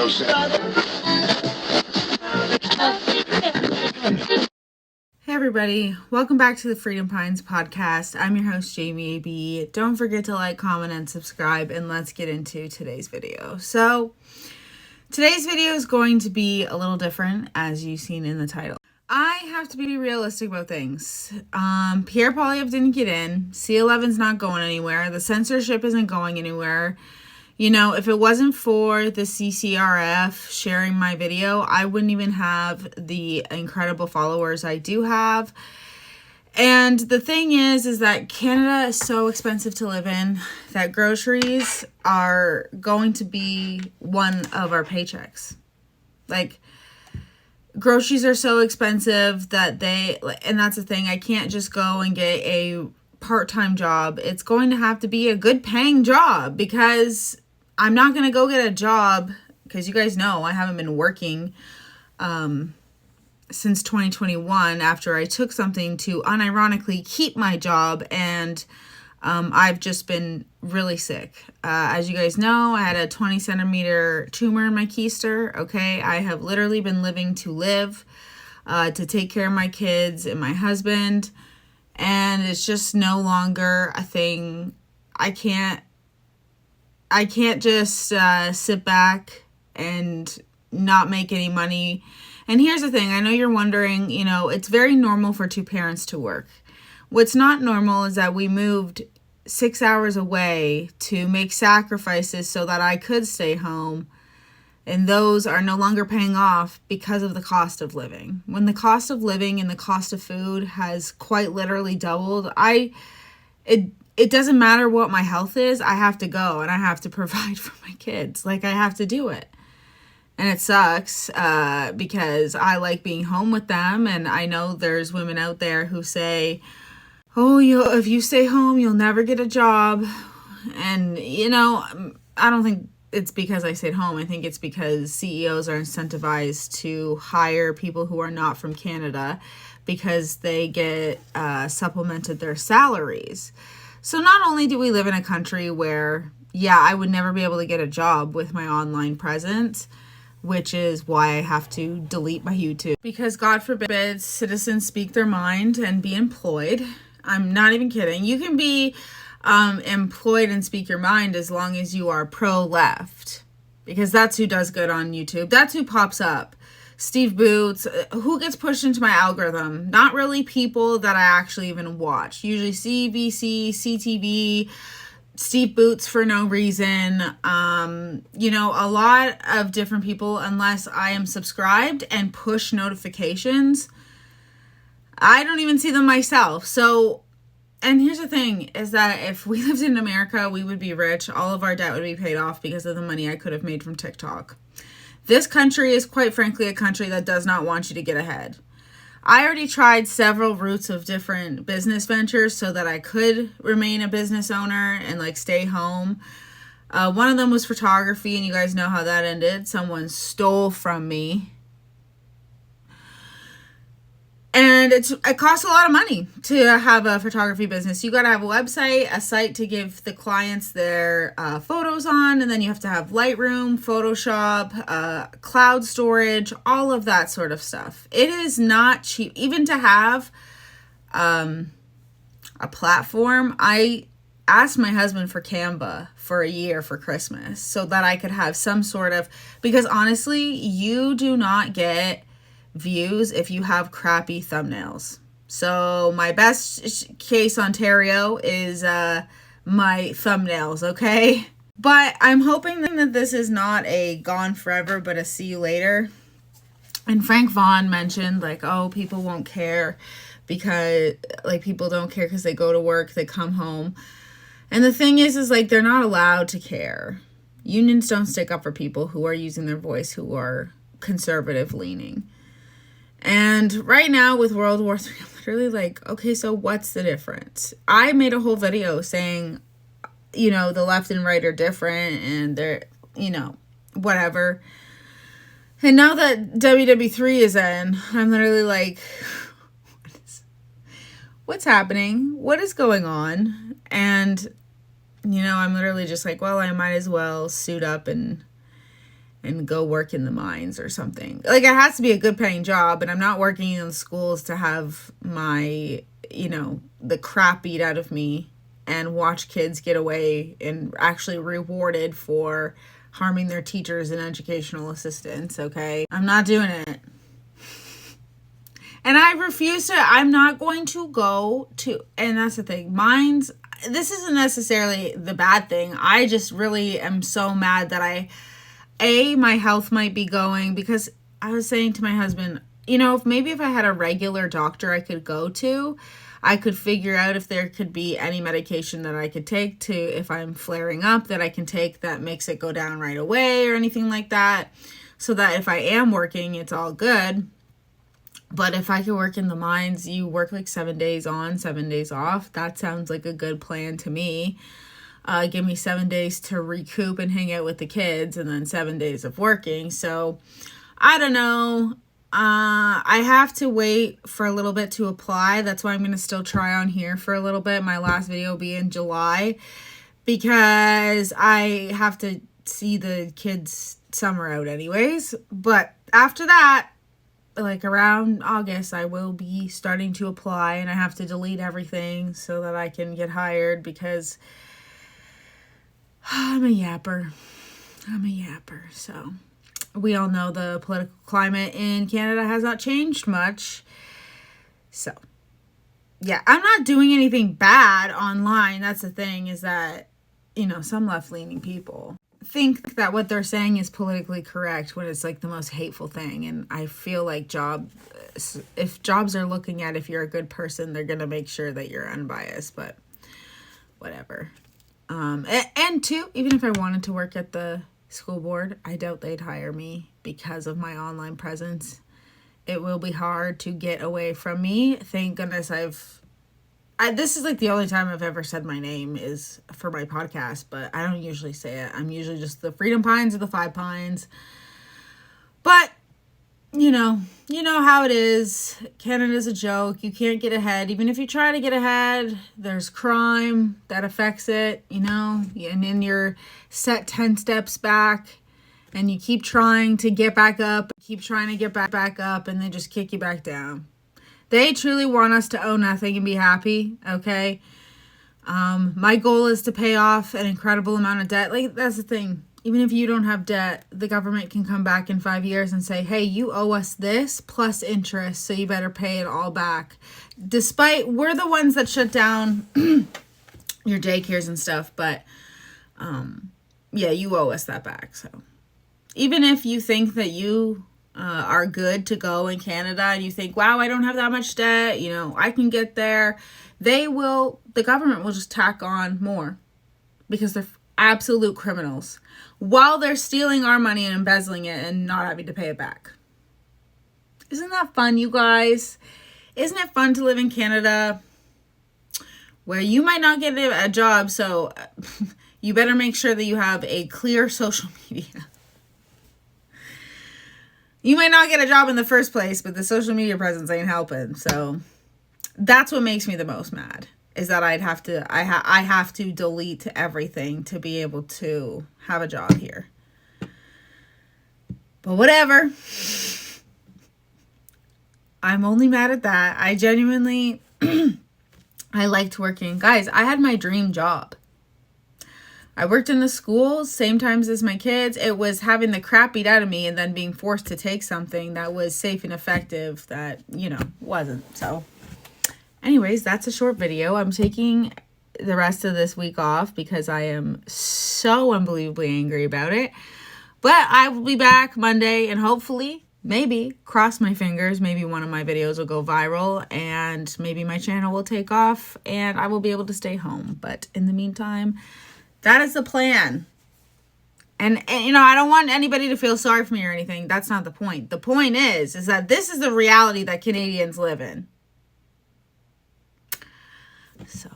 Hey everybody, welcome back to the Freedom Pines podcast. I'm your host Jamie AB. Don't forget to like, comment, and subscribe, and let's get into today's video. So today's video is going to be a little different, as you've seen in the title. I have to be realistic about things. Pierre Poilievre didn't get in. C11's not going anywhere. The censorship isn't going anywhere. You know, if it wasn't for the CCRF sharing my video, I wouldn't even have the incredible followers I do have. And the thing is that Canada is so expensive to live in that groceries are going to be one of our paychecks. Like, groceries are so expensive that and that's the thing, I can't just go and get a part-time job. It's going to have to be a good paying job, because I'm not going to go get a job, because you guys know I haven't been working since 2021 after I took something to unironically keep my job, and I've just been really sick. As you guys know, I had a 20 centimeter tumor in my keister, okay? I have literally been living to live, to take care of my kids and my husband, and it's just no longer a thing. I can't just sit back and not make any money. And here's the thing. I know you're wondering, you know, it's very normal for two parents to work. What's not normal is that we moved 6 hours away to make sacrifices so that I could stay home. And those are no longer paying off because of the cost of living. When the cost of living and the cost of food has quite literally doubled, it doesn't matter what my health is. I have to go and I have to provide for my kids. Like, I have to do it. And it sucks because I like being home with them. And I know there's women out there who say, oh, if you stay home, you'll never get a job. And, you know, I don't think it's because I stayed home. I think it's because CEOs are incentivized to hire people who are not from Canada because they get supplemented their salaries. So not only do we live in a country where, yeah, I would never be able to get a job with my online presence, which is why I have to delete my YouTube. Because God forbid citizens speak their mind and be employed. I'm not even kidding. You can be employed and speak your mind as long as you are pro-left. Because that's who does good on YouTube. That's who pops up. Steve Boots, who gets pushed into my algorithm? Not really people that I actually even watch. Usually CBC, CTV, Steve Boots for no reason. You know, a lot of different people, unless I am subscribed and push notifications, I don't even see them myself. So, and here's the thing, is that if we lived in America, we would be rich. All of our debt would be paid off because of the money I could have made from TikTok. This country is quite frankly a country that does not want you to get ahead. I already tried several routes of different business ventures so that I could remain a business owner and like stay home. One of them was photography, and you guys know how that ended. Someone stole from me. And it costs a lot of money to have a photography business. You got to have a website, a site to give the clients their photos on, and then you have to have Lightroom, Photoshop, cloud storage, all of that sort of stuff. It is not cheap. Even to have a platform, I asked my husband for Canva for a year for Christmas so that I could have some sort of, because honestly, you do not get views if you have crappy thumbnails. So my best case Ontario is my thumbnails, okay? But I'm hoping that this is not a gone forever, but a see you later. And Frank Vaughn mentioned like, oh, people won't care because like people don't care because they go to work, they come home. And the thing is like they're not allowed to care. Unions don't stick up for people who are using their voice, who are conservative leaning. And right now with World War III, I'm literally like, okay, so what's the difference? I made a whole video saying, you know, the left and right are different and they're, you know, whatever. And now that WW3 is in, I'm literally like, what's happening? What is going on? And, you know, I'm literally just like, well, I might as well suit up and and go work in the mines or something. Like, it has to be a good paying job, and I'm not working in schools to have my, the crap beat out of me and watch kids get away and actually rewarded for harming their teachers and educational assistants, okay? I'm not doing it. And I'm not going to go to, and that's the thing, mines, this isn't necessarily the bad thing. I just really am so mad that my health might be going, because I was saying to my husband, if I had a regular doctor I could go to, I could figure out if there could be any medication that I could take to, if I'm flaring up, that I can take that makes it go down right away or anything like that, so that if I am working, it's all good. But if I could work in the mines, you work like 7 days on, 7 days off. That sounds like a good plan to me. Give me 7 days to recoup and hang out with the kids, and then 7 days of working. So I don't know. I have to wait for a little bit to apply. That's why I'm going to still try on here for a little bit. My last video will be in July, because I have to see the kids' summer out anyways. But after that, like around August, I will be starting to apply, and I have to delete everything so that I can get hired, because I'm a yapper. So we all know the political climate in Canada has not changed much. So yeah, I'm not doing anything bad online. That's the thing, is that, some left-leaning people think that what they're saying is politically correct when it's like the most hateful thing. And I feel like if jobs are looking at if you're a good person, they're going to make sure that you're unbiased, but whatever. And two, even if I wanted to work at the school board, I doubt they'd hire me because of my online presence. It will be hard to get away from me. Thank goodness this is like the only time I've ever said my name is for my podcast, but I don't usually say it. I'm usually just the Freedom Pines or the Five Pines. But, you know how it is. Canada's a joke. You can't get ahead. Even if you try to get ahead, there's crime that affects it, and then you're set 10 steps back, and you keep trying to get back up, and they just kick you back down. They truly want us to owe nothing and be happy, okay? My goal is to pay off an incredible amount of debt. Like, that's the thing. Even if you don't have debt, the government can come back in 5 years and say, hey, you owe us this plus interest, so you better pay it all back. Despite, we're the ones that shut down your daycares and stuff, but yeah, you owe us that back. So even if you think that you are good to go in Canada and you think, wow, I don't have that much debt, I can get there, the government will just tack on more, because they're absolute criminals while they're stealing our money and embezzling it and not having to pay it back. Isn't that fun, you guys? Isn't it fun to live in Canada where you might not get a job, so you better make sure that you have a clear social media. You might not get a job in the first place, but the social media presence ain't helping. So that's what makes me the most mad, is that I have to delete everything to be able to have a job here. But whatever. I'm only mad at that. I genuinely, I liked working. Guys, I had my dream job. I worked in the schools, same times as my kids. It was having the crap beat out of me and then being forced to take something that was safe and effective that, wasn't. So anyways, that's a short video. I'm taking the rest of this week off because I am so unbelievably angry about it. But I will be back Monday, and hopefully, maybe, cross my fingers, maybe one of my videos will go viral and maybe my channel will take off and I will be able to stay home. But in the meantime, that is the plan. And I don't want anybody to feel sorry for me or anything. That's not the point. The point is that this is the reality that Canadians live in. So